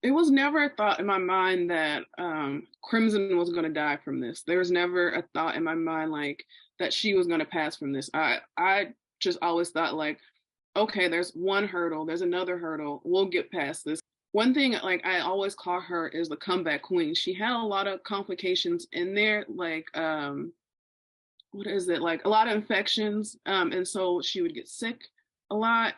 It was never a thought in my mind that Crimson was going to die from this. There was never a thought in my mind like that she was going to pass from this. I just always thought like, okay, there's one hurdle, there's another hurdle. We'll get past this. One thing like I always call her is the comeback queen. She had a lot of complications in there, like what is it, like a lot of infections, and so she would get sick a lot.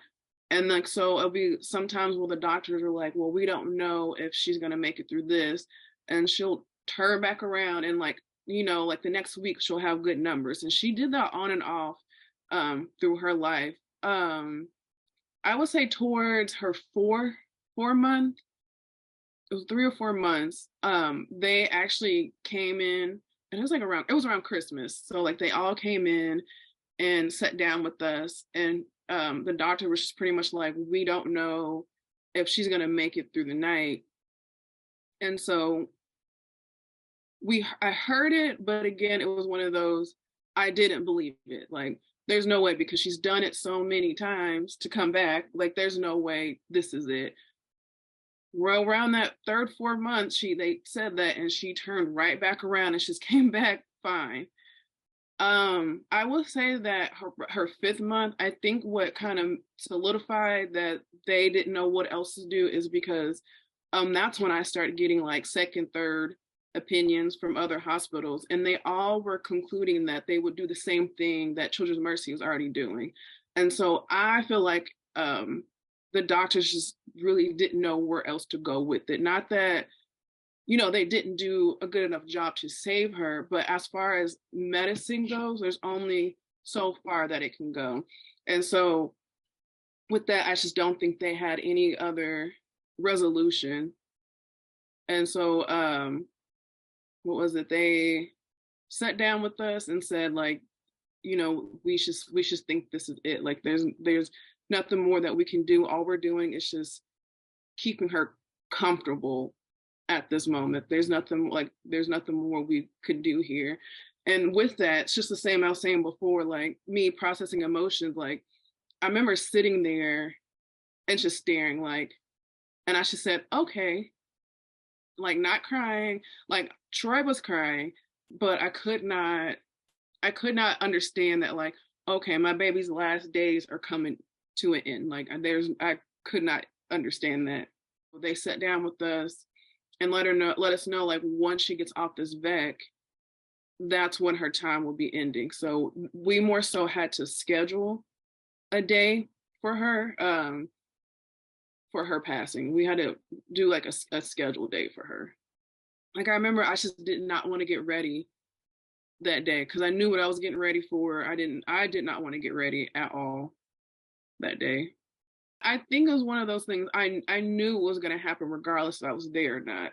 And like so it'll be sometimes where the doctors are like, well, we don't know if she's gonna make it through this, and she'll turn back around and like, like the next week she'll have good numbers. And she did that on and off through her life. I would say towards her four month, it was 3 or 4 months, they actually came in, and it was around Christmas. So like they all came in and sat down with us, and the doctor was just pretty much like, we don't know if she's gonna make it through the night. And so I heard it, but again, it was one of those, I didn't believe it. Like, there's no way, because she's done it so many times to come back. Like, there's no way this is it. Well, around that third, 4 months, they said that, and she turned right back around and just came back fine. I will say that her 5th month, I think what kind of solidified that they didn't know what else to do is because that's when I started getting like second, third opinions from other hospitals, and they all were concluding that they would do the same thing that Children's Mercy was already doing. And so I feel like the doctors just really didn't know where else to go with it. Not that they didn't do a good enough job to save her, but as far as medicine goes, there's only so far that it can go. And so with that, I just don't think they had any other resolution. And so what was it? They sat down with us and said, like, we should think this is it. Like, there's nothing more that we can do. All we're doing is just keeping her comfortable at this moment. There's nothing more we could do here. And with that, it's just the same I was saying before, like me processing emotions. Like, I remember sitting there and just staring, like, and I just said, okay, like, not crying. Like, Troy was crying, but I could not understand that, like, okay, my baby's last days are coming to an end. Like, I could not understand that. They sat down with us and let us know, like, once she gets off this VEC, that's when her time will be ending. So we more so had to schedule a day for her passing. We had to do like a scheduled day for her. Like, I remember I just did not want to get ready that day because I knew what I was getting ready for. I did not want to get ready at all that day. I think it was one of those things I knew was going to happen regardless if I was there or not.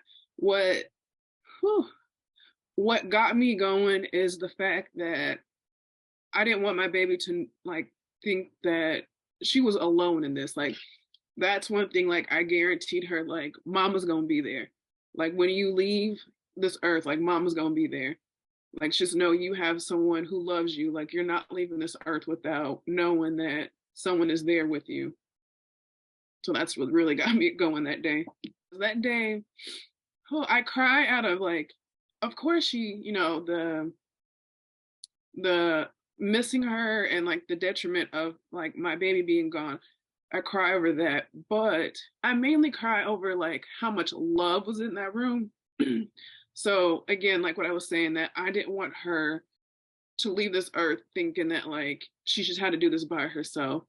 What got me going is the fact that I didn't want my baby to like think that she was alone in this. Like, that's one thing, like, I guaranteed her, like, mama's gonna be there. Like, when you leave this earth, like, mama's gonna be there. Like, just know you have someone who loves you. Like, you're not leaving this earth without knowing that someone is there with you. So that's what really got me going that day. That day, I cry out of, like, of course the missing her and like the detriment of like my baby being gone. I cry over that, but I mainly cry over like how much love was in that room. So again, like what I was saying, that I didn't want her to leave this earth thinking that like she just had to do this by herself.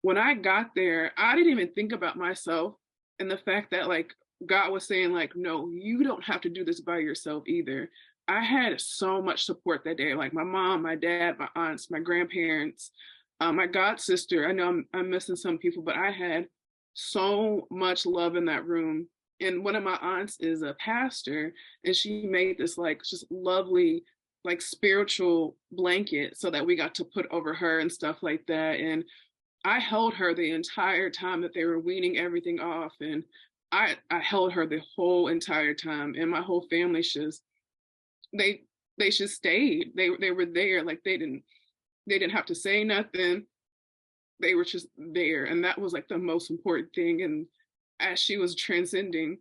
When I got there, I didn't even think about myself and the fact that like God was saying like, no, you don't have to do this by yourself either. I had so much support that day, like my mom, my dad, my aunts, my grandparents, my god sister. I know I'm missing some people, but I had so much love in that room. And one of my aunts is a pastor, and she made this like just lovely like spiritual blanket so that we got to put over her and stuff like that. And I held her the entire time that they were weaning everything off, and I held her the whole entire time. And my whole family just they just stayed. They were there. Like, they didn't have to say nothing. They were just there, and that was like the most important thing. And as she was transcending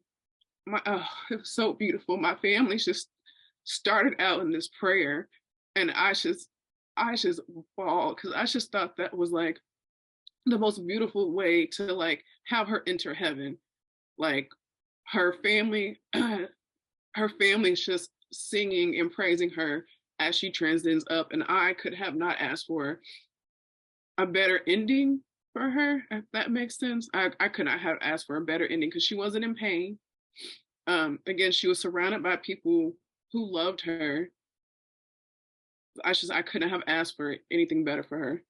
it was so beautiful. My family just started out in this prayer, and I just bawled because I just thought that was like the most beautiful way to like have her enter heaven. Like her family, her family's just singing and praising her as she transcends up, and I could have not asked for a better ending for her, if that makes sense. I could not have asked for a better ending because she wasn't in pain. Again, she was surrounded by people who loved her. I couldn't have asked for anything better for her.